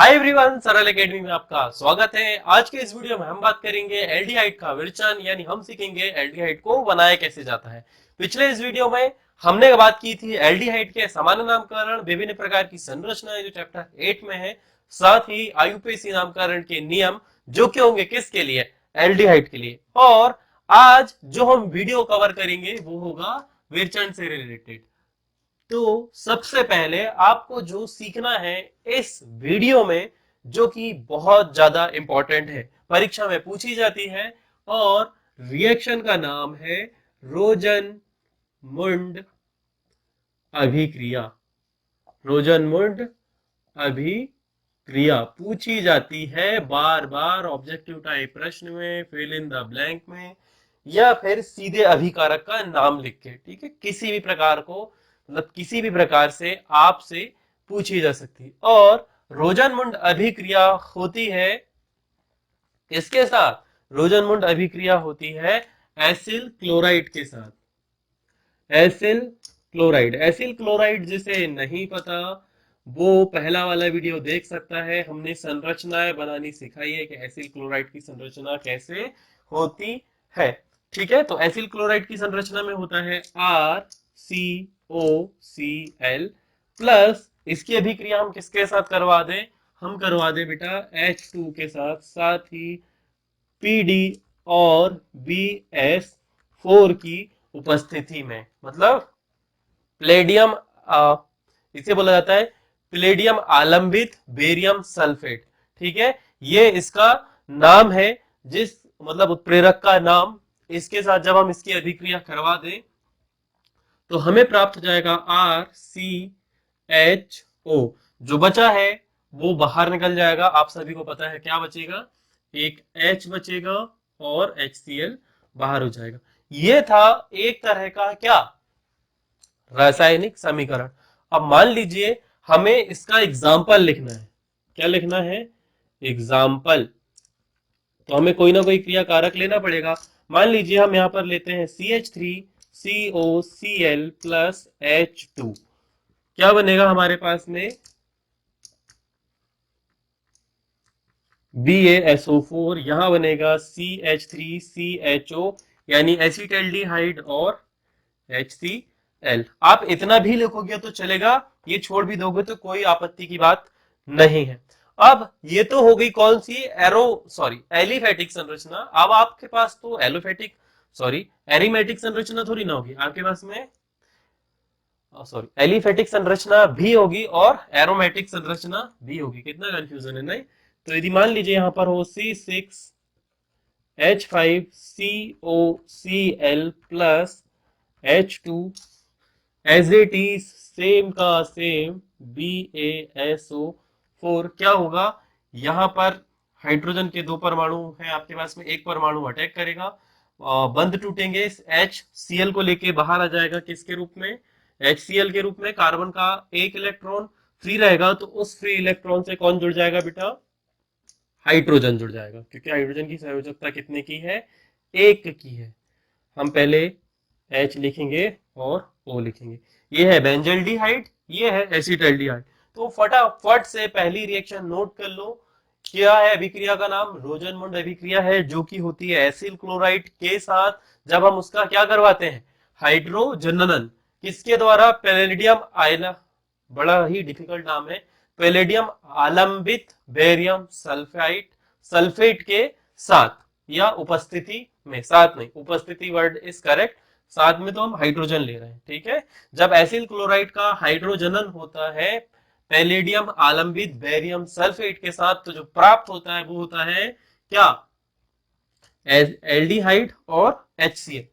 Hi everyone, सरल academy में आपका स्वागत है। आज के इस वीडियो में हम बात करेंगे एल्डिहाइड का विरेचन, यानी हम सीखेंगे एल्डिहाइड को बनाया कैसे जाता है। पिछले इस वीडियो में हमने बात की थी एल्डिहाइड के सामान्य नामकरण, विभिन्न प्रकार की संरचनाएं जो चैप्टर 8 में है, साथ ही आईयूपीएसी नामकरण के नियम जो कि होंगे किसके लिए, एल्डिहाइड के लिए। और आज जो हम वीडियो कवर करेंगे वो होगा विरेचन से रिलेटेड। तो सबसे पहले आपको जो सीखना है इस वीडियो में, जो कि बहुत ज्यादा इंपॉर्टेंट है, परीक्षा में पूछी जाती है, और रिएक्शन का नाम है रोजन मुंड अभिक्रिया। रोजन मुंड अभिक्रिया पूछी जाती है बार बार ऑब्जेक्टिव टाइप प्रश्न में, फिल इन द ब्लैंक में, या फिर सीधे अभिकारक का नाम लिख के। ठीक है, किसी भी प्रकार को, मतलब किसी भी प्रकार से आपसे पूछी जा सकती है। और रोजन-मुंड अभिक्रिया होती है किसके साथ? रोजन-मुंड अभिक्रिया होती है एसिल क्लोराइड के साथ। एसिल क्लोराइड, एसिल क्लोराइड जिसे नहीं पता वो पहला वाला वीडियो देख सकता है। हमने संरचनाएं बनानी सिखाई है कि एसिल क्लोराइड की संरचना कैसे होती है। ठीक है, तो एसिल क्लोराइड की संरचना में होता है RCOCl प्लस, इसकी अभिक्रिया हम किसके साथ करवा दें? हम करवा दें बेटा H2 के साथ, साथ ही PD और BS4 की उपस्थिति में, मतलब प्लेडियम, इसे बोला जाता है प्लेडियम आलंबित बेरियम सल्फेट। ठीक है, ये इसका नाम है, जिस मतलब उत्प्रेरक का नाम। इसके साथ जब हम इसकी अभिक्रिया करवा दें तो हमें प्राप्त हो जाएगा RCHO। जो बचा है वो बाहर निकल जाएगा। आप सभी को पता है क्या बचेगा, एक H बचेगा और HCl बाहर हो जाएगा। ये था एक तरह का क्या, रासायनिक समीकरण। अब मान लीजिए हमें इसका एग्जाम्पल लिखना है। क्या लिखना है? एग्जाम्पल। तो हमें कोई ना कोई क्रिया कारक लेना पड़ेगा। मान लीजिए हम यहां पर लेते हैं CH3COCl प्लस H2। क्या बनेगा हमारे पास में? BaSO4। यहां बनेगा CH3CHO, यानी एसिटल्डिहाइड और HCl। आप इतना भी लिखोगे तो चलेगा, ये छोड़ भी दोगे तो कोई आपत्ति की बात नहीं है। अब ये तो हो गई कौन सी, एलिफेटिक संरचना। अब आपके पास तो एलोफेटिक, एरिमेटिक संरचना थोड़ी ना होगी आपके पास में, एलिफेटिक संरचना भी होगी और एरोमेटिक संरचना भी होगी। कितना कंफ्यूजन है नहीं? तो यदि मान लीजिए यहां पर हो C6H5COCl plus H2 as it is same का सेम BaSO4, क्या होगा? यहां पर हाइड्रोजन के दो परमाणु हैं आपके पास में, एक परमाणु अटैक करेगा, बंद टूटेंगे, HCl को लेके बाहर आ जाएगा। किसके रूप में? HCl के रूप में। कार्बन का एक इलेक्ट्रॉन फ्री रहेगा, तो उस फ्री इलेक्ट्रॉन से कौन जुड़ जाएगा बेटा? हाइड्रोजन जुड़ जाएगा, क्योंकि हाइड्रोजन की संयोजकता कितने की है? एक की है। हम पहले H लिखेंगे और O लिखेंगे। ये है बेंजल्डिहाइड, ये है एसिटल्डिहाइड। तो फटाफट से पहली रिएक्शन नोट कर लो। क्या है अभिक्रिया का नाम? रोजन-मुंड अभिक्रिया है, जो कि होती है एसिल क्लोराइड के साथ। जब हम उसका क्या करवाते हैं? हाइड्रोजनन। किसके द्वारा? पैलेडियम आयला, बड़ा ही डिफिकल्ट नाम है, पैलेडियम आलंबित बेरियम सल्फाइड, सल्फेट के साथ, या उपस्थिति में। साथ नहीं, उपस्थिति वर्ड इज करेक्ट, साथ में तो हम हाइड्रोजन ले रहे हैं। ठीक है, जब एसिल क्लोराइड का हाइड्रोजनन होता है पैलेडियम आलंबित बेरियम सल्फेट के साथ, तो जो प्राप्त होता है वो होता है क्या? एल्डिहाइड और HCl।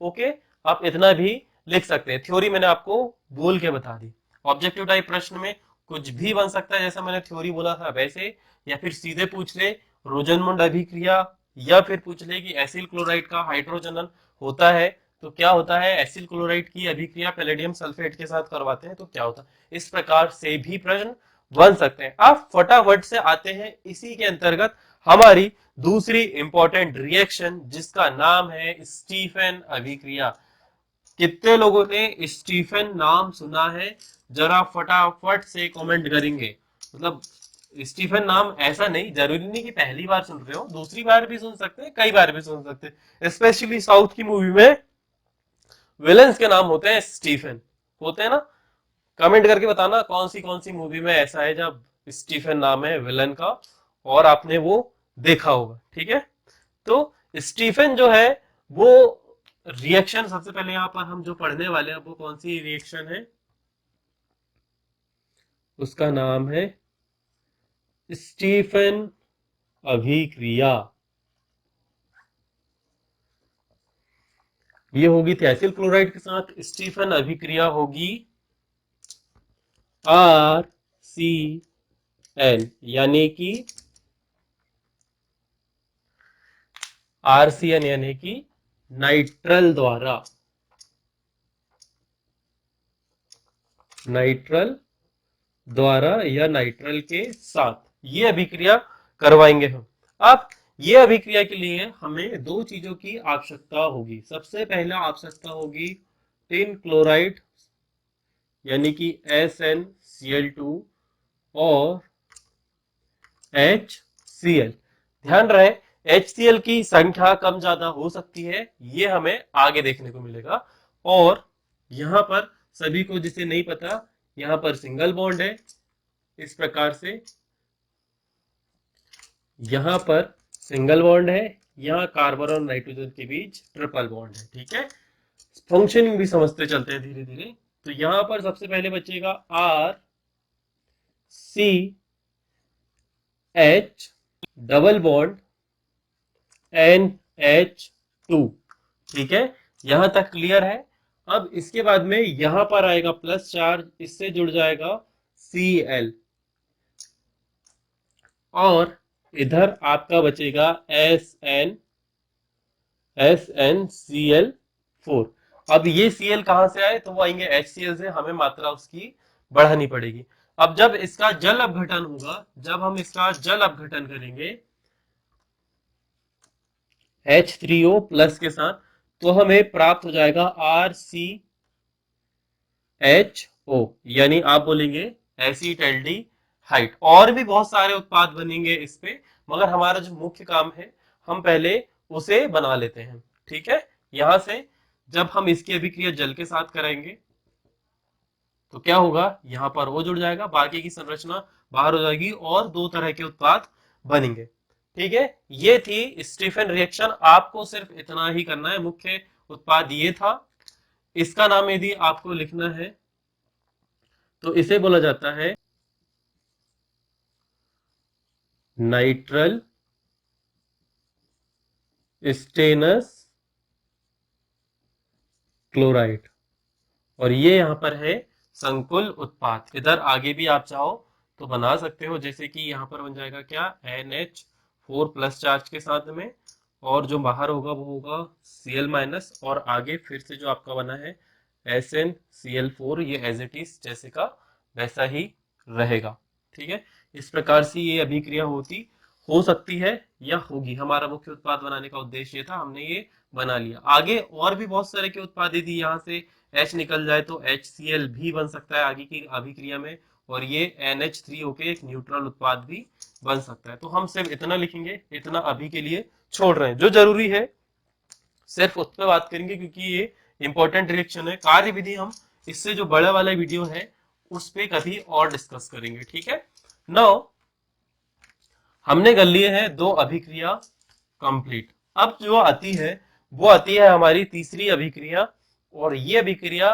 ओके, आप इतना भी लिख सकते हैं। थ्योरी मैंने आपको बोल के बता दी। ऑब्जेक्टिव टाइप प्रश्न में कुछ भी बन सकता है, जैसा मैंने थ्योरी बोला था वैसे, या फिर सीधे पूछ ले रोजन-मुंड अभिक्रिया, या फिर पूछ ले कि एसिल क्लोराइड का हाइड्रोजनन होता है तो क्या होता है, एसिल क्लोराइड की अभिक्रिया पैलेडियम सल्फेट के साथ करवाते हैं तो क्या होता है। इस प्रकार से भी प्रश्न बन सकते हैं। आप फटाफट से आते हैं इसी के अंतर्गत हमारी दूसरी इंपॉर्टेंट रिएक्शन, जिसका नाम है स्टीफन अभिक्रिया। कितने लोगों ने स्टीफन नाम सुना है? जरा फटाफट से कमेंट करेंगे। मतलब स्टीफन नाम ऐसा नहीं, जरूरी नहीं कि पहली बार सुन रहे हो, दूसरी बार भी सुन सकते हैं, कई बार भी सुन सकते हैं। स्पेशली साउथ की मूवी में विलन्स के नाम होते हैं स्टीफन, होते हैं ना। कमेंट करके बताना कौन सी मूवी में ऐसा है जब स्टीफन नाम है विलन का और आपने वो देखा होगा, ठीक है। तो स्टीफन जो है वो रिएक्शन, सबसे पहले यहाँ पर हम जो पढ़ने वाले हैं वो कौन सी रिएक्शन है, उसका नाम है स्टीफन अभिक्रिया। ये होगी थियासिल क्लोराइड के साथ स्टीफन अभिक्रिया होगी RCN, यानी कि RCN यानी कि नाइट्रल द्वारा, नाइट्रल द्वारा या नाइट्रल के साथ ये अभिक्रिया करवाएंगे हम। अब ये अभिक्रिया के लिए हमें दो चीजों की आवश्यकता होगी। सबसे पहला आवश्यकता होगी टिन क्लोराइड यानी कि SnCl2 और HCl। ध्यान रहे HCl की संख्या कम ज्यादा हो सकती है, ये हमें आगे देखने को मिलेगा। और यहां पर सभी को जिसे नहीं पता, यहां पर सिंगल बॉन्ड है इस प्रकार से, यहां पर सिंगल बॉन्ड है, यहां कार्बन और नाइट्रोजन के बीच ट्रिपल बॉन्ड है, ठीक है। फंक्शनिंग भी समझते चलते हैं धीरे धीरे। तो यहां पर सबसे पहले बचेगा RCH डबल बॉन्ड NH2, ठीक है। यहां तक क्लियर है। अब इसके बाद में यहां पर आएगा प्लस चार्ज, इससे जुड़ जाएगा Cl और इधर आपका बचेगा SnCl4। अब ये Cl कहां से आए, तो वो आएंगे HCl से, हमें मात्रा उसकी बढ़ानी पड़ेगी। अब जब इसका जल अपघटन होगा, जब हम इसका जल अपघटन करेंगे H3O प्लस के साथ, तो हमें प्राप्त हो जाएगा RCHO, यानी आप बोलेंगे एसिटल्डिहाइड। और भी बहुत सारे उत्पाद बनेंगे इस पे, मगर हमारा जो मुख्य काम है हम पहले उसे बना लेते हैं, ठीक है। यहां से जब हम इसकी अभिक्रिया जल के साथ करेंगे तो क्या होगा, यहां पर वो जुड़ जाएगा, बाकी की संरचना बाहर हो जाएगी और दो तरह के उत्पाद बनेंगे, ठीक है। ये थी स्टीफन रिएक्शन, आपको सिर्फ इतना ही करना है। मुख्य उत्पाद ये था। इसका नाम यदि आपको लिखना है तो इसे बोला जाता है नाइट्रल स्टेनस क्लोराइड, और ये यहां पर है संकुल उत्पाद। इधर आगे भी आप चाहो तो बना सकते हो, जैसे कि यहां पर बन जाएगा क्या, NH4 प्लस चार्ज के साथ में, और जो बाहर होगा वो होगा Cl माइनस, और आगे फिर से जो आपका बना है SnCl4, ये एज इट इज जैसे का वैसा ही रहेगा, ठीक है। इस प्रकार से ये अभिक्रिया होती हो सकती है या होगी। हमारा मुख्य उत्पाद बनाने का उद्देश्य ये था, हमने ये बना लिया। आगे और भी बहुत सारे के उत्पाद यदि यहाँ से H निकल जाए तो HCl भी बन सकता है आगे की अभिक्रिया में, और ये NH3O के एक न्यूट्रल उत्पाद भी बन सकता है। तो हम सिर्फ इतना लिखेंगे, इतना अभी के लिए छोड़ रहे हैं। जो जरूरी है सिर्फ उस पर बात करेंगे, क्योंकि ये इंपॉर्टेंट रिएक्शन है। कार्य विधि हम इससे जो बड़ा वाला वीडियो है उस पे कभी और डिस्कस करेंगे, ठीक है। नाउ हमने कर लिए हैं दो अभिक्रिया कंप्लीट। अब जो आती है वो आती है हमारी तीसरी अभिक्रिया, और ये अभिक्रिया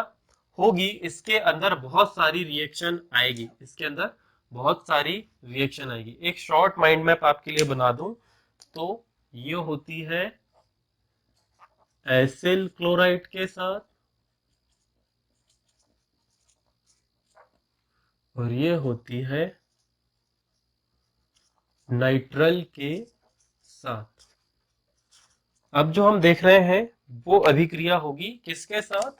होगी, इसके अंदर बहुत सारी रिएक्शन आएगी, इसके अंदर बहुत सारी रिएक्शन आएगी। एक शॉर्ट माइंड मैप आपके लिए बना दूं तो ये होती है एसिल क्लोराइड के साथ, और ये होती है नाइट्रल के साथ। अब जो हम देख रहे हैं वो अभिक्रिया होगी किसके साथ,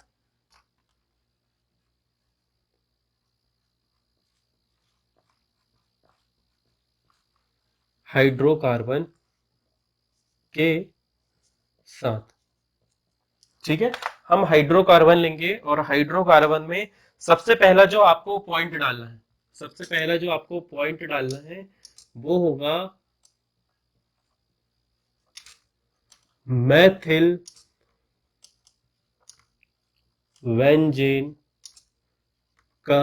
हाइड्रोकार्बन के साथ, ठीक है। हम हाइड्रोकार्बन लेंगे और हाइड्रोकार्बन में सबसे पहला जो आपको पॉइंट डालना है, सबसे पहला जो आपको पॉइंट डालना है वो होगा मैथिल बेंजीन का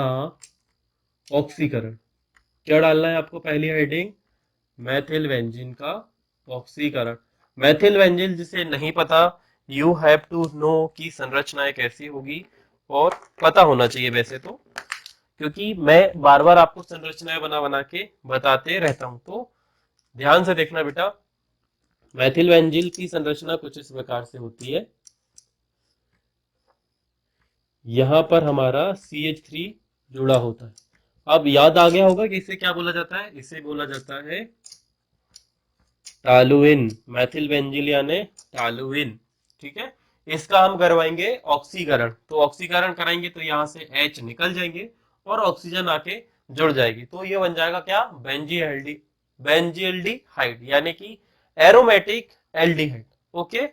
ऑक्सीकरण। क्या डालना है आपको? पहली हेडिंग मैथिल बेंजीन का ऑक्सीकरण। मैथिल बेंजीन जिसे नहीं पता, यू हैव टू नो की संरचनाएं कैसी होगी, और पता होना चाहिए वैसे तो, क्योंकि मैं बार बार आपको संरचनाएं बना बना के बताते रहता हूं। तो ध्यान से देखना बेटा, मैथिल बेंजीन की संरचना कुछ इस प्रकार से होती है। यहां पर हमारा CH3 जुड़ा होता है। अब याद आ गया होगा कि इसे क्या बोला जाता है? इसे बोला जाता है टालुइन। मैथिल बेंजीन यानी टालुइन। ठीक है, इसका हम करवाएंगे ऑक्सीकरण। तो ऑक्सीकरण कराएंगे तो यहां से H निकल जाएंगे और ऑक्सीजन आके जुड़ जाएगी, तो ये बन जाएगा क्या? बेंजीएल्डी, बेंजीएल्डिहाइड, यानी कि एरोमेटिक एल्डिहाइड। ओके,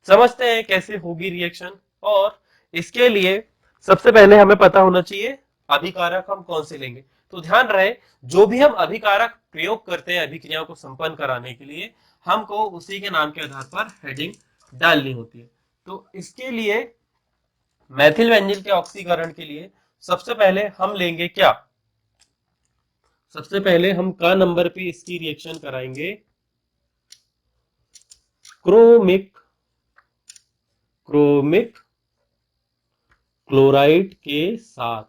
समझते हैं कैसे होगी रिएक्शन। और इसके लिए सबसे पहले हमें पता होना चाहिए अभिकारक हम कौन से लेंगे। तो ध्यान रहे, जो भी हम अभिकारक प्रयोग करते हैं अभिक्रियाओं को संपन्न कराने के लिए, हमको उसी के नाम के आधार पर हेडिंग डालनी होती है। तो इसके लिए मैथिल बेंजीन के ऑक्सीकरण के लिए सबसे पहले हम लेंगे क्या? सबसे पहले हम का नंबर पे इसकी रिएक्शन कराएंगे क्रोमिक क्रोमिक क्लोराइड के साथ।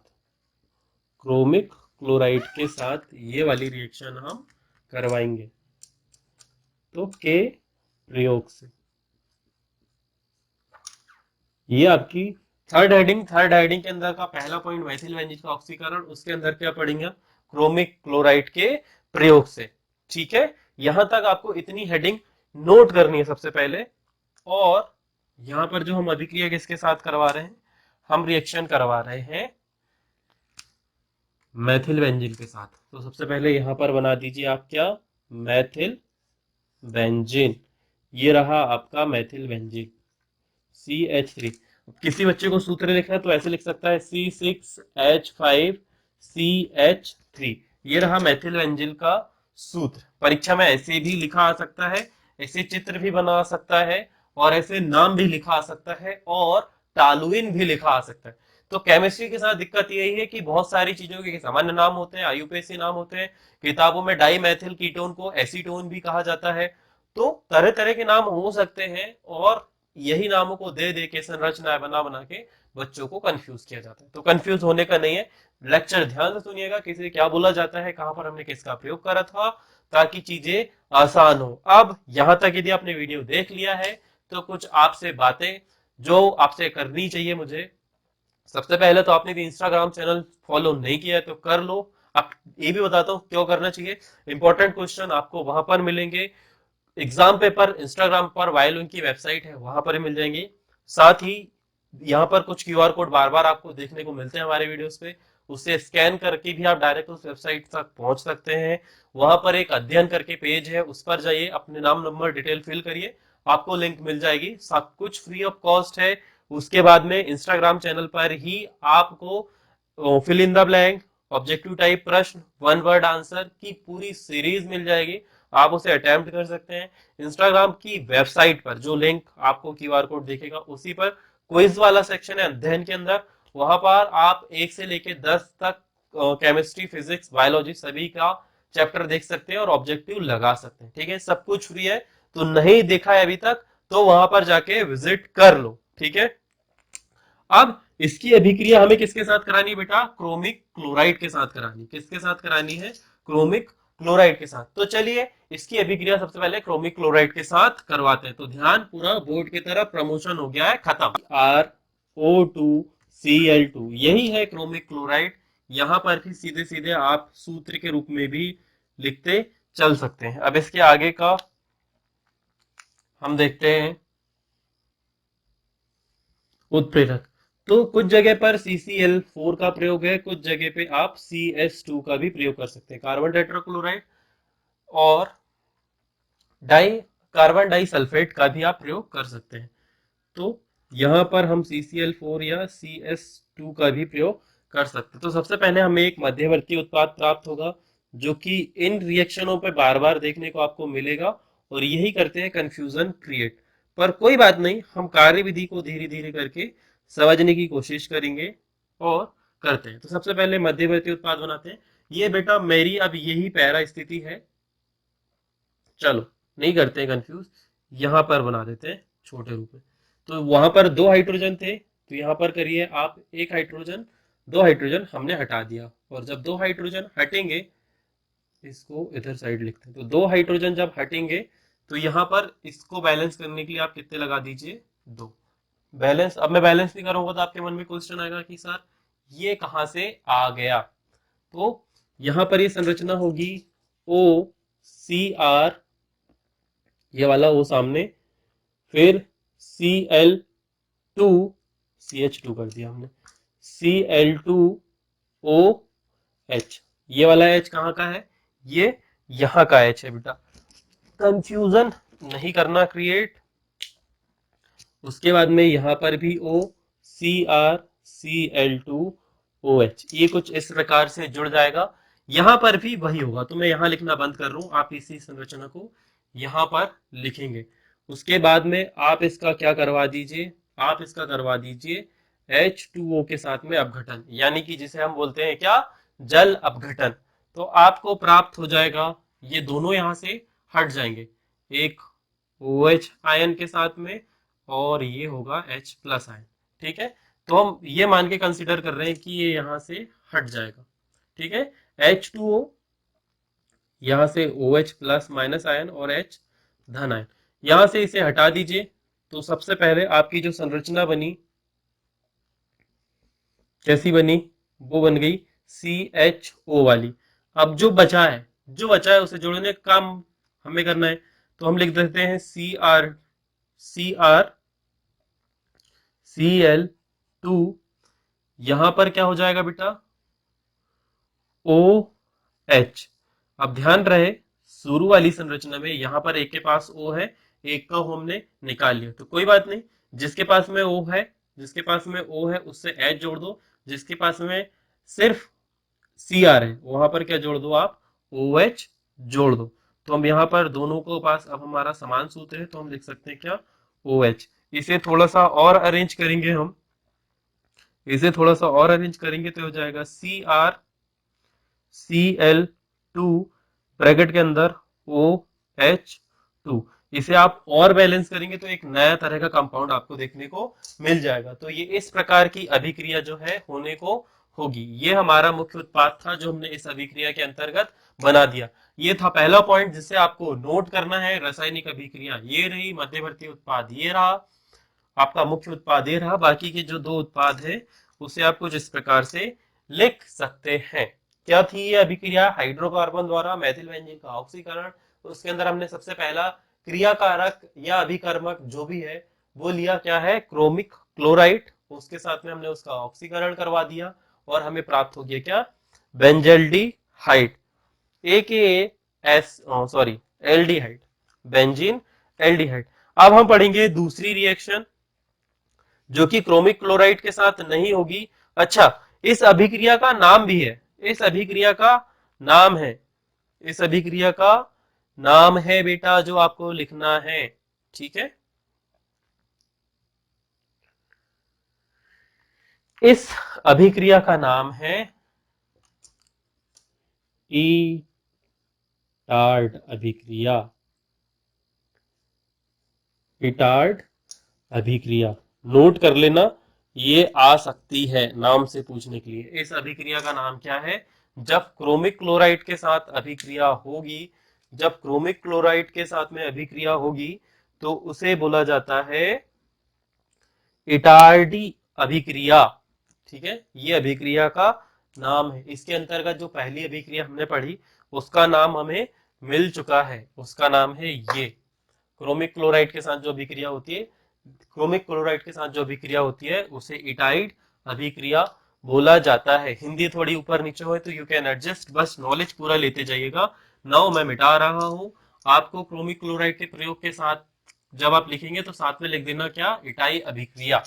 क्रोमिक क्लोराइड के साथ ये वाली रिएक्शन हम करवाएंगे, तो के प्रयोग से। ये आपकी थर्ड हेडिंग के अंदर का पहला पॉइंट मैथिल बेंजीन का ऑक्सीकरण, उसके अंदर क्या पढ़ेंगे? क्रोमिक क्लोराइड के प्रयोग से। ठीक है, यहां तक आपको इतनी हेडिंग नोट करनी है सबसे पहले। और यहां पर जो हम अभिक्रिया किसके साथ करवा रहे हैं? हम रिएक्शन करवा रहे हैं मैथिल बेंजीन के साथ। तो सबसे पहले यहां पर बना दीजिए आप क्या? मैथिल बेंजीन। ये रहा आपका मैथिल बेंजीन CH3। किसी बच्चे को सूत्र लिखना है तो ऐसे लिख सकता है C6H5CH3। ये रहा मैथिल बेंजीन का सूत्र। परीक्षा में ऐसे भी लिखा आ सकता है, ऐसे चित्र भी बना आ सकता है, और ऐसे नाम भी लिखा आ सकता है, और टालुइन भी लिखा आ सकता है। तो केमिस्ट्री के साथ दिक्कत यही है कि बहुत सारी चीजों के सामान्य नाम होते हैं, IUPAC नाम होते हैं। किताबों में डाई मैथिल कीटोन को एसीटोन भी कहा जाता है। तो तरह तरह के नाम हो सकते हैं, और यही नामों को दे दे के संरचनाएं बना बना के बच्चों को कंफ्यूज किया जाता है। तो कंफ्यूज होने का नहीं है, लेक्चर ध्यान से सुनिएगा, किसे क्या बोला जाता है, कहां पर हमने किसका प्रयोग करा था, ताकि चीजें आसान हो। अब यहां तक यदि आपने वीडियो देख लिया है तो कुछ आपसे बातें जो आपसे करनी चाहिए मुझे। सबसे पहले तो आपने भी इंस्टाग्राम चैनल फॉलो नहीं किया है तो कर लो। अब ये भी बताता हूँ क्यों करना चाहिए। इंपॉर्टेंट क्वेश्चन आपको वहां पर मिलेंगे, एग्जाम पेपर इंस्टाग्राम पर वाइल उनकी वेबसाइट है वहां पर मिल जाएंगे। साथ ही यहाँ पर कुछ QR कोड बार बार आपको देखने को मिलते हैं हमारे वीडियोस पे, उससे स्कैन करके भी आप डायरेक्ट उस वेबसाइट तक पहुंच सकते हैं। वहां पर एक अध्ययन करके पेज है, उस पर जाइए, अपने नाम नंबर डिटेल फिल करिए, आपको लिंक मिल जाएगी। सब कुछ फ्री ऑफ कॉस्ट है। उसके बाद में इंस्टाग्राम चैनल पर ही आपको fill in the blank, objective type प्रश्न, वन वर्ड आंसर की पूरी सीरीज मिल जाएगी। आप उसे अटेम्प्ट कर सकते हैं। इंस्टाग्राम की वेबसाइट पर जो लिंक आपको QR कोड दिखेगा उसी पर क्विज वाला सेक्शन है अध्ययन के अंदर, वहां पर आप 1 से लेकर 10 तक केमिस्ट्री, फिजिक्स, बायोलॉजी सभी का चैप्टर देख सकते हैं और ऑब्जेक्टिव लगा सकते हैं। ठीक है, सब कुछ फ्री है। तो नहीं देखा है अभी तक तो वहां पर जाके विजिट कर लो। ठीक है, अब इसकी अभिक्रिया हमें किसके साथ करानी है बेटा? क्रोमिक क्लोराइड के साथ करानी। किसके साथ करानी है? क्रोमिक क्लोराइड के साथ। तो चलिए इसकी अभिक्रिया सबसे पहले क्रोमिक क्लोराइड के साथ करवाते हैं। तो ध्यान, पूरा बोर्ड की तरफ प्रमोशन हो गया है, खत्म। RO2Cl2 यही है क्रोमिक क्लोराइड। यहां पर भी सीधे सीधे आप सूत्र के रूप में भी लिखते चल सकते हैं। अब इसके आगे का हम देखते हैं उत्प्रेरक। तो कुछ जगह पर CCl4 का प्रयोग है, कुछ जगह पे आप CS2 का भी प्रयोग कर सकते हैं, कार्बन टेट्राक्लोराइड और डाई कार्बन डाई सल्फेट का भी आप प्रयोग कर सकते हैं। तो यहां पर हम CCl4 या CS2 का भी प्रयोग कर सकते। तो सबसे पहले हमें एक मध्यवर्ती उत्पाद प्राप्त होगा जो कि इन रिएक्शनों पे बार बार देखने को आपको मिलेगा, और यही करते हैं कंफ्यूजन क्रिएट। पर कोई बात नहीं, हम कार्यविधि को धीरे धीरे करके समझने की कोशिश करेंगे और करते हैं। तो सबसे पहले मध्यवर्ती उत्पाद बनाते हैं। ये बेटा मेरी अब यही पैरा स्थिति है, चलो नहीं करते हैं कंफ्यूज, यहां पर बना देते हैं छोटे रूप में। तो वहां पर दो हाइड्रोजन थे, तो यहां पर करिए आप एक हाइड्रोजन, दो हाइड्रोजन हमने हटा दिया, और जब दो हाइड्रोजन हटेंगे, इसको इधर साइड लिखते हैं, तो दो हाइड्रोजन जब हटेंगे तो यहां पर इसको बैलेंस करने के लिए आप कितने लगा दीजिए, दो। बैलेंस, अब मैं बैलेंस नहीं करूंगा तो आपके मन में क्वेश्चन आएगा कि सर ये कहां से आ गया। तो यहां पर ये संरचना होगी ओ सी आर, ये वाला ओ सामने, फिर C L two, C H two कर दिया हमने, C L two O H. ये वाला एच कहाँ का है, ये यहाँ का एच है बेटा। कंफ्यूजन नहीं करना क्रिएट। उसके बाद में यहाँ पर भी O C R C L two O H, ये कुछ इस प्रकार से जुड़ जाएगा। यहाँ पर भी वही होगा, तो मैं यहाँ लिखना बंद कर रहा हूँ, आप इसी संरचना को यहाँ पर लिखेंगे। उसके बाद में आप इसका क्या करवा दीजिए, आप इसका करवा दीजिए H2O के साथ में अपघटन, यानी कि जिसे हम बोलते हैं क्या, जल अपघटन। तो आपको प्राप्त हो जाएगा, ये दोनों यहां से हट जाएंगे, एक OH आयन के साथ में, और ये होगा H प्लस आयन। ठीक है, तो हम ये मान के कंसिडर कर रहे हैं कि ये यहां से हट जाएगा। ठीक है, H2O यहां से OH प्लस माइनस आयन और H धन आयन, यहां से इसे हटा दीजिए। तो सबसे पहले आपकी जो संरचना बनी, कैसी बनी, वो बन गई CHO वाली। अब जो बचा है, जो बचा है उसे जोड़ने का काम हमें करना है, तो हम लिख देते हैं CrCl2। यहां पर क्या हो जाएगा बेटा, OH। अब ध्यान रहे, शुरू वाली संरचना में यहां पर एक के पास O है, एक का हमने निकाल लिया, तो कोई बात नहीं, जिसके पास में O है, जिसके पास में O है उससे H जोड़ दो, जिसके पास में सिर्फ Cr है वहां पर क्या जोड़ दो आप, OH जोड़ दो। तो हम यहाँ पर दोनों को पास अब हमारा समान सूत्र है, तो हम लिख सकते हैं क्या, OH। इसे थोड़ा सा और अरेंज करेंगे हम, इसे थोड़ा सा और अरेंज करेंगे तो हो जाएगा CrCl2 ब्रैकेट के अंदर OH2। इसे आप और बैलेंस करेंगे तो एक नया तरह का कंपाउंड आपको देखने को मिल जाएगा। तो ये इस प्रकार की अभिक्रिया जो है होने को होगी। ये हमारा मुख्य उत्पाद था जो हमने इस अभिक्रिया के अंतर्गत बना दिया। ये था पहला पॉइंट जिसे आपको नोट करना है, रासायनिक अभिक्रिया ये रही, मध्यवर्ती उत्पाद ये रहा, आपका मुख्य उत्पाद ये रहा, बाकी के जो दो उत्पाद है उसे आप कुछ इस प्रकार से लिख सकते हैं। क्या थी ये अभिक्रिया, हाइड्रोकार्बन द्वारा मैथिल बेंजीन का ऑक्सीकरण। उसके अंदर हमने सबसे पहला क्रियाकारक या अभिकर्मक जो भी है वो लिया, क्या है, क्रोमिक क्लोराइड। उसके साथ में हमने उसका ऑक्सीकरण करवा दिया और हमें प्राप्त हो गया क्या, बेंजल्डिहाइड, एल्डिहाइड, बेंजीन एल्डिहाइड। अब हम पढ़ेंगे दूसरी रिएक्शन जो कि क्रोमिक क्लोराइड के साथ नहीं होगी। अच्छा, इस अभिक्रिया का नाम भी है, इस अभिक्रिया का नाम है, इस अभिक्रिया का नाम है बेटा जो आपको लिखना है। ठीक है, इस अभिक्रिया का नाम है इटार्ड अभिक्रिया, इटार्ड अभिक्रिया नोट कर लेना, ये आ सकती है नाम से पूछने के लिए। इस अभिक्रिया का नाम क्या है, जब क्रोमिक क्लोराइड के साथ अभिक्रिया होगी, जब क्रोमिक क्लोराइड के साथ में अभिक्रिया होगी तो उसे बोला जाता है इटार्डी अभिक्रिया। ठीक है, ये अभिक्रिया का नाम है। इसके अंतर्गत जो पहली अभिक्रिया हमने पढ़ी उसका नाम हमें मिल चुका है, उसका नाम है ये क्रोमिक क्लोराइड के साथ जो अभिक्रिया होती है, क्रोमिक क्लोराइड के साथ जो अभिक्रिया होती है उसे इटाइड अभिक्रिया बोला जाता है। हिंदी थोड़ी ऊपर नीचे हो तो यू कैन एडजस्ट, बस नॉलेज पूरा लेते जाइएगा। नाउ मैं मिटा रहा हूं, आपको क्रोमिक क्लोराइड के प्रयोग के साथ जब आप लिखेंगे तो साथ में लिख देना क्या, इटाई अभिक्रिया।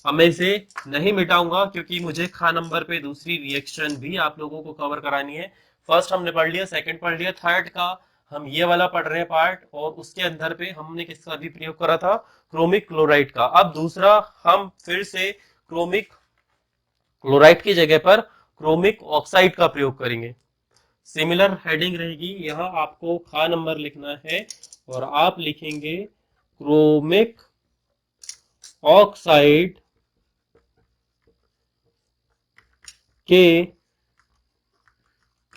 अब मैं इसे नहीं मिटाऊंगा क्योंकि मुझे खा नंबर पे दूसरी रिएक्शन भी आप लोगों को कवर करानी है। फर्स्ट हमने पढ़ लिया, सेकंड पढ़ लिया, थर्ड का हम ये वाला पढ़ रहे हैं पार्ट, और उसके अंदर पे हमने किसका भी प्रयोग करा था, क्रोमिक क्लोराइड का। अब दूसरा हम फिर से क्रोमिक क्लोराइड की जगह पर क्रोमिक ऑक्साइड का प्रयोग करेंगे। सिमिलर हेडिंग रहेगी, यहाँ आपको खा नंबर लिखना है और आप लिखेंगे क्रोमिक ऑक्साइड के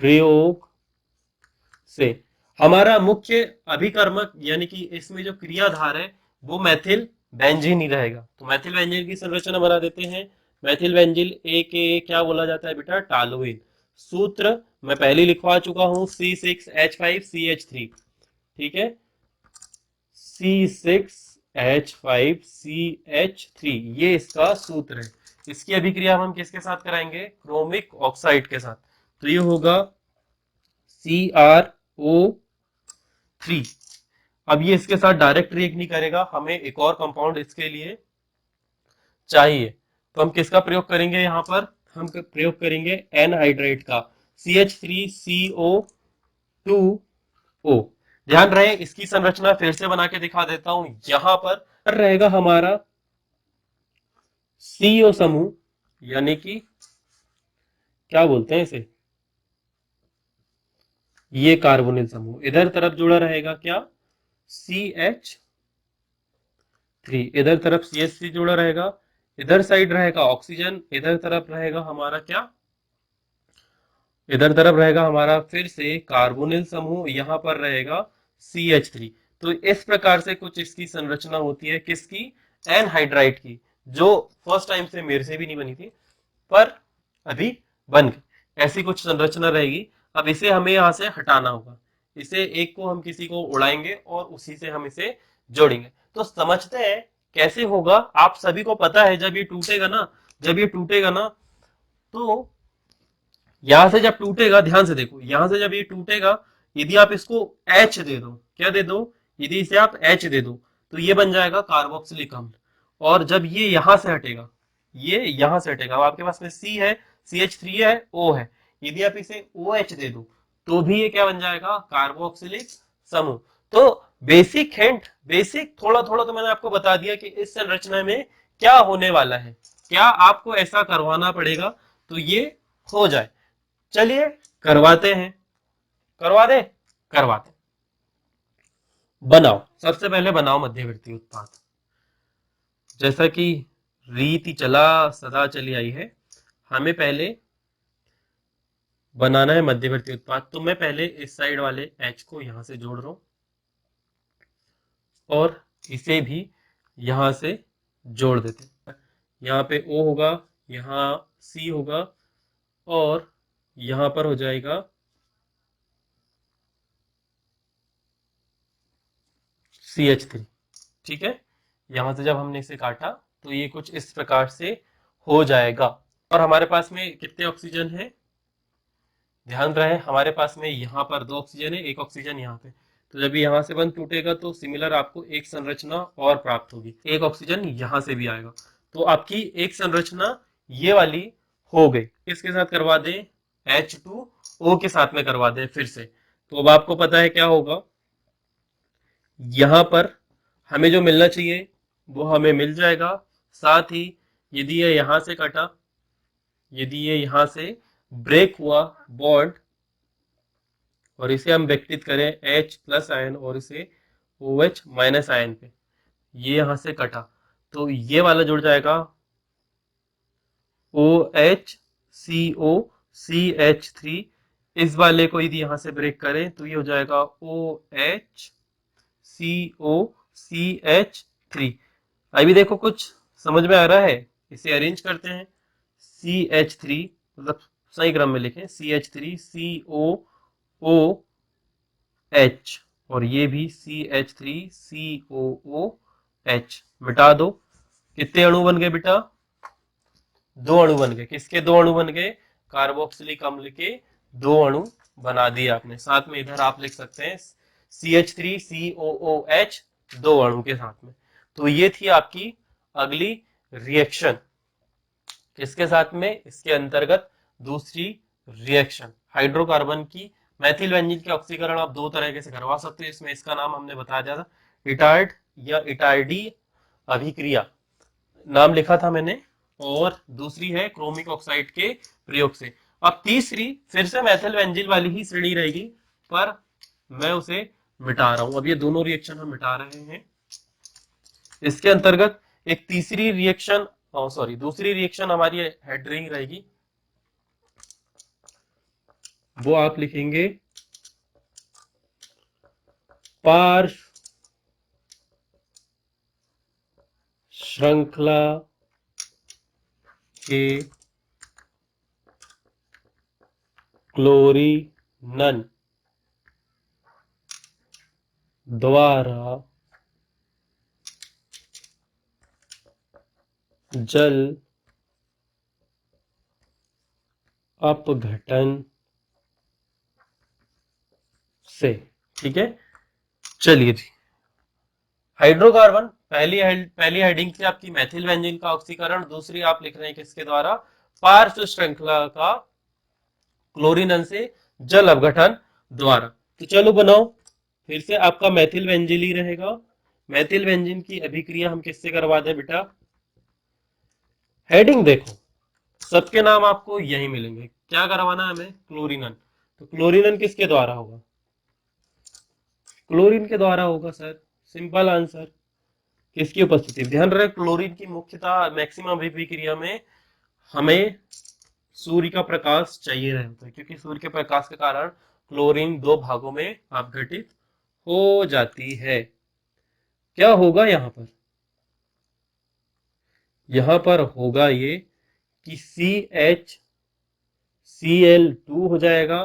प्रयोग से हमारा मुख्य अभिकर्मक यानी कि इसमें जो क्रियाधार है वो मैथिल बेंजीन ही रहेगा। तो मैथिल बेंजीन की संरचना बना देते हैं। मैथिल बेंजीन ए के क्या बोला जाता है बेटा, टालोइन। सूत्र मैं पहले लिखवा चुका हूं, C6H5CH3, ठीक है, C6H5CH3 ये इसका सूत्र है। इसकी अभिक्रिया हम किसके साथ कराएंगे, क्रोमिक ऑक्साइड के साथ। तो ये होगा CrO3। अब ये इसके साथ डायरेक्ट रिएक्ट नहीं करेगा, हमें एक और कंपाउंड इसके लिए चाहिए। तो हम किसका प्रयोग करेंगे, यहाँ पर हम प्रयोग करेंगे एनहाइड्राइड का, CH3CO2O। ध्यान रहे इसकी संरचना फिर से बना के दिखा देता हूं। यहां पर रहेगा हमारा CO समूह, यानी कि क्या बोलते हैं इसे, ये कार्बोनिल समूह इधर तरफ जुड़ा रहेगा क्या, CH3, इधर तरफ CH3 जुड़ा रहेगा, इधर साइड रहेगा ऑक्सीजन, इधर तरफ रहेगा हमारा क्या, इधर तरफ रहेगा हमारा फिर से कार्बोनिल समूह, यहां पर रहेगा CH3। तो इस प्रकार से कुछ इसकी संरचना होती है, किसकी, एनहाइड्राइड की, जो फर्स्ट टाइम से मेरे से भी नहीं बनी थी पर अभी बन गई। ऐसी कुछ संरचना रहेगी। अब इसे हमें यहां से हटाना होगा, इसे एक को हम किसी को उड़ाएंगे और उसी से हम इसे जोड़ेंगे। तो समझते हैं कैसे होगा। आप सभी को पता है जब ये टूटेगा ना, जब ये टूटेगा ना, तो यहां से जब टूटेगा, ध्यान से देखो, यहां से जब ये टूटेगा, यदि आप इसको H दे दो, क्या दे दो, यदि इसे आप H दे दो तो ये बन जाएगा कार्बोक्सिलिक अम्ल। और जब ये यहां से हटेगा, ये यहां से हटेगा, अब आपके पास में C है, CH3 है, O है, यदि आप इसे OH दे दो तो भी ये क्या बन जाएगा, कार्बोक्सिलिक समूह। तो बेसिक हिंट, बेसिक थोड़ा थोड़ा तो मैंने आपको बता दिया कि इस संरचना में क्या होने वाला है, क्या आपको ऐसा करवाना पड़ेगा तो ये हो जाए। चलिए करवाते हैं, करवा दे, करवाते। बनाओ, सबसे पहले बनाओ मध्यवर्ती उत्पाद। जैसा कि रीति चला सदा चली आई है, हमें पहले बनाना है मध्यवर्ती उत्पाद। तो मैं पहले इस साइड वाले H को यहां से जोड़ रहा हूं और इसे भी यहां से जोड़ देते हैं। यहाँ पे O होगा, यहाँ C होगा और यहां पर हो जाएगा CH3, ठीक है। यहां से जब हमने इसे काटा तो ये कुछ इस प्रकार से हो जाएगा। और हमारे पास में कितने ऑक्सीजन है, ध्यान रहे हमारे पास में यहाँ पर 2 ऑक्सीजन है, 1 ऑक्सीजन यहाँ पे। तो जब यहाँ से बंद टूटेगा तो सिमिलर आपको एक संरचना और प्राप्त होगी, 1 ऑक्सीजन यहाँ से भी आएगा। तो आपकी एक संरचना ये वाली हो गई। इसके साथ करवा दें, H2O के साथ में करवा दें फिर से। तो अब आपको पता है क्या होगा, यहां पर हमें जो मिलना चाहिए वो हमें मिल जाएगा। साथ ही यदि ये यहां से कटा, यदि ये यहां से ब्रेक हुआ बॉन्ड और इसे हम व्यक्तित करें H प्लस आयन और इसे OH माइनस आयन पे, ये यहां से कटा तो ये वाला जुड़ जाएगा OH CO CH3। इस वाले को यदि यहां से ब्रेक करें तो ये हो जाएगा OH CO CH3। अभी देखो कुछ समझ में आ रहा है, इसे अरेंज करते हैं। CH3 मतलब सही क्रम में लिखें, CH3 COOH और ये भी CH3 COOH। मिटा दो, कितने अणु बन गए बेटा, 2 अणु बन गए। किसके 2 अणु बन गए, कार्बोक्सिलिक अम्ल के 2 अणु बना दिए आपने। साथ में इधर आप लिख सकते हैं CH3COOH 2 अणु के साथ में। तो ये थी आपकी अगली रिएक्शन, किसके साथ में, इसके अंतर्गत दूसरी रिएक्शन हाइड्रोकार्बन की मैथिल बेंजीन के ऑक्सीकरण आप दो तरीके से करवा सकते हो। इसमें इसका नाम हमने बताया था इटार्ड या इटार्डी अभिक्रिया, नाम लिखा था मैंने, और दूसरी है क्रोमिक ऑक्साइड के प्रयोग से। अब तीसरी फिर से मैथिल बेंजीन वाली ही श्रेणी रहेगी, पर मैं उसे मिटा रहा हूं। अब ये दोनों रिएक्शन हम मिटा रहे हैं। इसके अंतर्गत एक तीसरी रिएक्शन, सॉरी दूसरी रिएक्शन हमारी हेड्रिंग रहेगी, वो आप लिखेंगे पार्श्व श्रृंखला के क्लोरीनन द्वारा जल अपघटन से। ठीक है, चलिए जी। हाइड्रोकार्बन पहली हेडिंग थी आपकी मैथिल बेंजीन का ऑक्सीकरण, दूसरी आप लिख रहे हैं किसके द्वारा, पार्श्व श्रृंखला का क्लोरीनन से जल अपघटन द्वारा। तो चलो बनाओ, फिर से आपका मैथिल बेंजीन ही रहेगा। मैथिल बेंजीन की अभिक्रिया हम किससे करवा दें बेटा, हेडिंग देखो, सबके नाम आपको यही मिलेंगे। क्या करवाना है हमें, क्लोरीनन। तो क्लोरीनन किसके द्वारा होगा, क्लोरीन के द्वारा होगा सर, सिंपल आंसर। किसकी उपस्थिति, ध्यान रहे क्लोरीन की मुख्यतः मैक्सिमम अभिक्रिया में हमें सूर्य का प्रकाश चाहिए रहता है, क्योंकि सूर्य के प्रकाश के कारण क्लोरीन दो भागों में अपघटित हो जाती है। क्या होगा यहां पर होगा ये कि CH Cl2 हो जाएगा,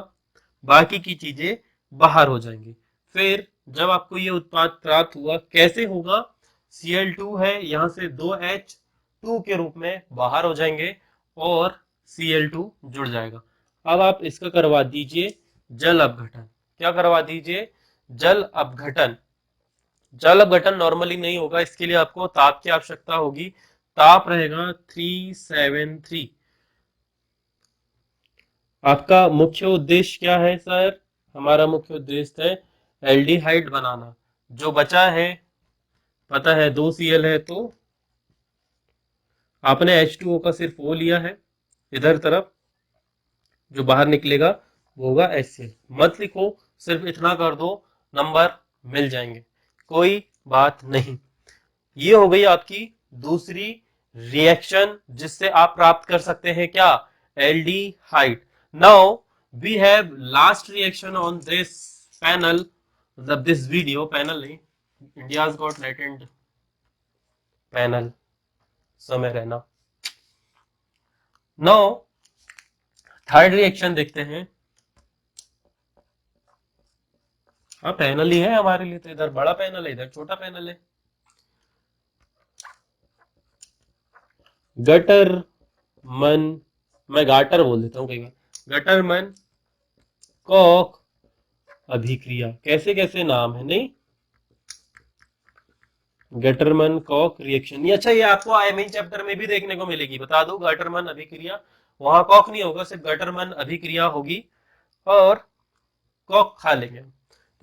बाकी की चीजें बाहर हो जाएंगी। फिर जब आपको ये उत्पाद प्राप्त हुआ, कैसे होगा, Cl2 है, यहां से दो H2 के रूप में बाहर हो जाएंगे और Cl2 जुड़ जाएगा। अब आप इसका करवा दीजिए जल अपघटन। क्या करवा दीजिए, जल अपघटन। जल अपघटन नॉर्मली नहीं होगा, इसके लिए आपको ताप की आवश्यकता होगी। ताप रहेगा 373। आपका मुख्य उद्देश्य क्या है सर, हमारा मुख्य उद्देश्य है एल्डिहाइड बनाना। जो बचा है पता है 2Cl है, तो आपने H2O का सिर्फ O लिया है, इधर तरफ जो बाहर निकलेगा वो होगा HCl। मत लिखो, सिर्फ इतना कर दो, नंबर मिल जाएंगे, कोई बात नहीं। ये हो गई आपकी दूसरी रिएक्शन, जिससे आप प्राप्त कर सकते हैं क्या, aldehyde. Now we have last reaction on this panel, मतलब दिस वीडियो, पैनल नहीं, India's got latent panel, Samay Raina. Now third reaction देखते हैं। हाँ पैनल ही है हमारे लिए, तो इधर बड़ा पैनल है, इधर छोटा पैनल है। गटर मन, मैं गाटर बोल देता हूँ कई बार, गटर मन कॉक अभिक्रिया, कैसे कैसे नाम है नहीं, गटरमन कॉक रिएक्शन। ये अच्छा, ये आपको आईएमई चैप्टर में भी देखने को मिलेगी, बता दो, गटरमन अभिक्रिया, वहां कॉक नहीं होगा, सिर्फ गटरमन अभिक्रिया होगी और कॉक खा लेंगे।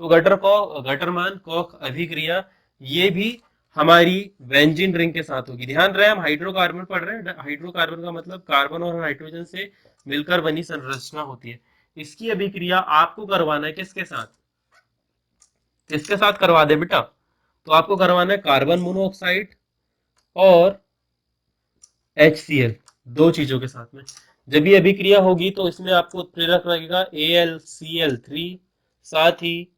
तो गटरमन कॉक अभिक्रिया ये भी हमारी बेंजीन रिंग के साथ होगी। ध्यान रहे हम हाइड्रोकार्बन पढ़ रहे हैं, हाइड्रोकार्बन का मतलब कार्बन और नाइट्रोजन से मिलकर बनी संरचना होती है। इसकी अभिक्रिया आपको करवाना है किसके साथ, किसके साथ करवा दे बेटा, तो आपको करवाना है कार्बन मोनोऑक्साइड और HCl, दो चीजों के साथ में। जब ये अभिक्रिया होगी तो इसमें आपको उत्प्रेरक लगेगा AlCl3, साथ ही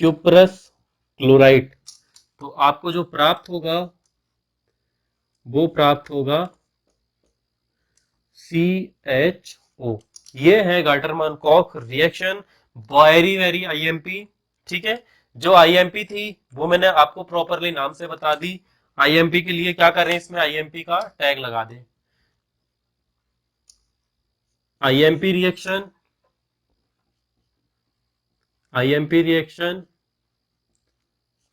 क्यूप्रस क्लोराइड। तो आपको जो प्राप्त होगा वो प्राप्त होगा CHO। ये है Gattermann Koch reaction, very very IMP। ठीक है, जो IMP थी वो मैंने आपको प्रॉपरली नाम से बता दी। IMP के लिए क्या करें, इसमें IMP का टैग लगा दें, IMP reaction, IMP reaction,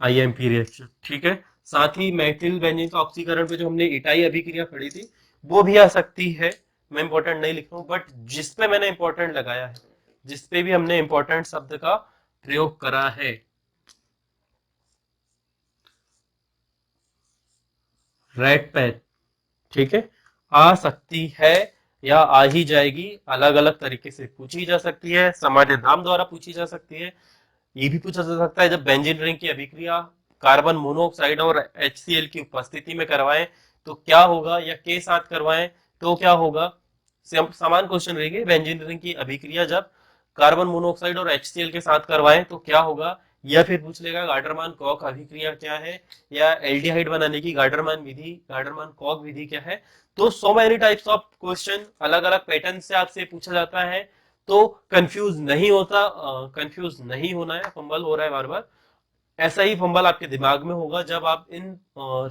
IMP reaction. ठीक है, साथ ही मेथिल बेंजीन का ऑक्सीकरण पे जो हमने इटाई अभिक्रिया पढ़ी थी वो भी आ सकती है। मैं इंपॉर्टेंट नहीं लिख रहा हूँ, बट जिसपे मैंने इंपॉर्टेंट लगाया है, जिसपे भी हमने इंपॉर्टेंट शब्द का प्रयोग करा है, रेड पेन, ठीक है, आ सकती है या आ ही जाएगी, अलग अलग तरीके से पूछी जा सकती है, सामान्य नाम द्वारा पूछी जा सकती है। ये भी पूछा जा सकता है जब बेंजीन रिंग की अभिक्रिया कार्बन मोनोऑक्साइड और HCl की उपस्थिति में करवाएं तो क्या होगा, या के साथ करवाएं तो क्या होगा। समान क्वेश्चन रहेंगे, बेंजीन रिंग की अभिक्रिया जब कार्बन मोनोऑक्साइड और HCl के साथ करवाएं तो क्या होगा, या फिर पूछ लेगा गार्डरमान कॉक अभिक्रिया क्या है, या एल्डिहाइड बनाने की गार्डरमान विधि, गार्डरमान कॉक विधि क्या है। तो so many types of question अलग अलग पैटर्न से आपसे पूछा जाता है, तो कंफ्यूज नहीं होता, कंफ्यूज नहीं होना है, फंबल हो रहा है बार बार, ऐसा ही फंबल आपके दिमाग में होगा जब आप इन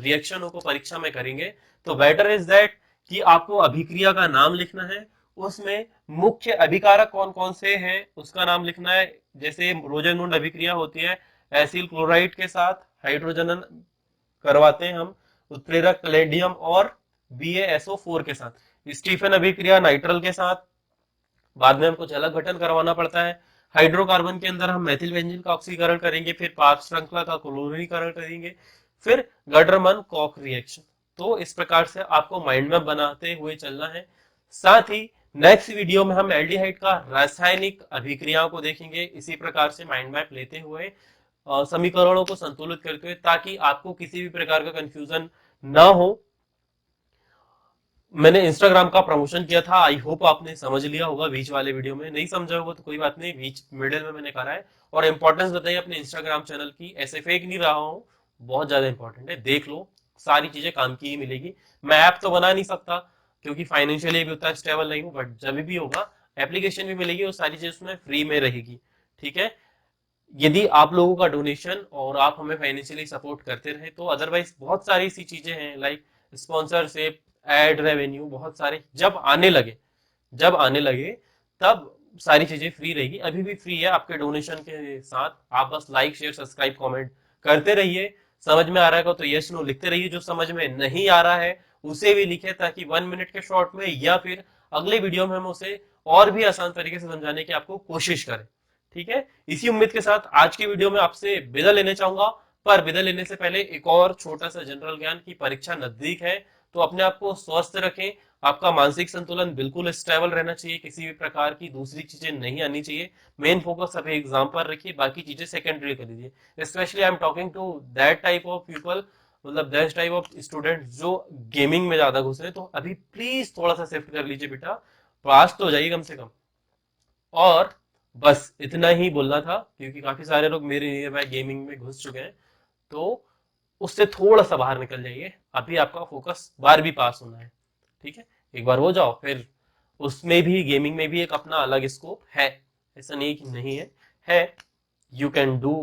रिएक्शनों को परीक्षा में करेंगे। तो बेटर इज दैट कि आपको अभिक्रिया का नाम लिखना है, उसमें मुख्य अभिकारक कौन कौन से हैं उसका नाम लिखना है। जैसे रोजेनमुंड अभिक्रिया होती है एसिल क्लोराइड के साथ हाइड्रोजन करवाते हैं हम, उत्प्रेरक पैलेडियम और BaSO4 के साथ। स्टीफन अभिक्रिया नाइट्रल के साथ, बाद में हम कुछ अलग गठन करवाना पड़ता है। हाइड्रोकार्बन के अंदर हम मेथिल बेंजीन का ऑक्सीकरण करेंगे, फिर पार्क श्रृंखला का क्लोरीकरण करेंगे, फिर गडरमन कॉक रिएक्शन। तो इस प्रकार से आपको माइंड मैप बनाते हुए चलना है। साथ ही नेक्स्ट वीडियो में हम एल्डिहाइड का रासायनिक अभिक्रियाओं को देखेंगे, इसी प्रकार से माइंड मैप लेते हुए समीकरणों को संतुलित करते हुए, ताकि आपको किसी भी प्रकार का कंफ्यूजन ना हो। मैंने इंस्टाग्राम का प्रमोशन किया था, आई होप आपने समझ लिया होगा, बीच वाले वीडियो में नहीं समझा होगा तो कोई बात नहीं, बीच मिडिल में मैंने करा है। और इंपॉर्टेंस बताइए अपने इंस्टाग्राम चैनल की, ऐसे फेक नहीं रहा हूँ, बहुत ज्यादा इंपॉर्टेंट है, देख लो, सारी चीजें काम की ही मिलेगी। मैं ऐप तो बना नहीं सकता क्योंकि फाइनेंशियली भी उतना स्टेबल नहीं हूँ, बट जब भी होगा एप्लीकेशन भी मिलेगी और सारी चीजें उसमें फ्री में रहेगी, ठीक है। यदि आप लोगों का डोनेशन और आप हमें फाइनेंशियली सपोर्ट करते रहे तो अदरवाइज बहुत सारी सी चीजें हैं, लाइक स्पॉन्सरशिप, एड रेवेन्यू, बहुत सारे जब आने लगे तब सारी चीजें फ्री रहेगी, अभी भी फ्री है आपके डोनेशन के साथ। आप बस लाइक शेयर सब्सक्राइब कमेंट करते रहिए। समझ में आ रहा है तो यस नो लिखते रहिए, जो समझ में नहीं आ रहा है उसे भी लिखे, ताकि 1 मिनट के शॉर्ट में या फिर अगले वीडियो में हम उसे और भी आसान तरीके से समझाने की आपको कोशिश करें, ठीक है। इसी उम्मीद के साथ आज की वीडियो में आपसे विदा लेने चाहूंगा, पर विदा लेने से पहले एक और छोटा सा जनरल ज्ञान की परीक्षा नजदीक है, तो अपने आप को स्वस्थ रखें। आपका मानसिक संतुलन बिल्कुल स्टेबल रहना चाहिए, किसी भी प्रकार की दूसरी चीजें नहीं आनी चाहिए। मेन फोकस अभी एग्जाम पर रखिए, बाकी चीजें सेकेंडरी कर दीजिए। Specially I am talking to that type of people, मतलब दैट टाइप ऑफ स्टूडेंट जो गेमिंग में ज्यादा घुस रहे हैं, तो अभी प्लीज थोड़ा सा शिफ्ट कर लीजिए बेटा, पास तो हो जाइए कम से कम। और बस इतना ही बोलना था, क्योंकि काफी सारे लोग मेरे नियर बाय गेमिंग में घुस चुके हैं, तो उससे थोड़ा सा बाहर निकल जाइए। अभी आपका फोकस 12वीं पास होना है, ठीक है। एक बार हो जाओ, फिर उसमें भी गेमिंग में भी एक अपना अलग स्कोप है, ऐसा नहीं कि नहीं है, है। यू कैन डू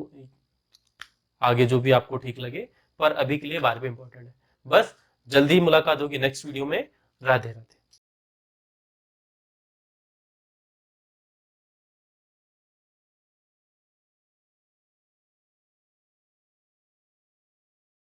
आगे जो भी आपको ठीक लगे, पर अभी के लिए 12वीं इंपॉर्टेंट है। बस जल्दी ही मुलाकात होगी नेक्स्ट वीडियो में। राधे राधे।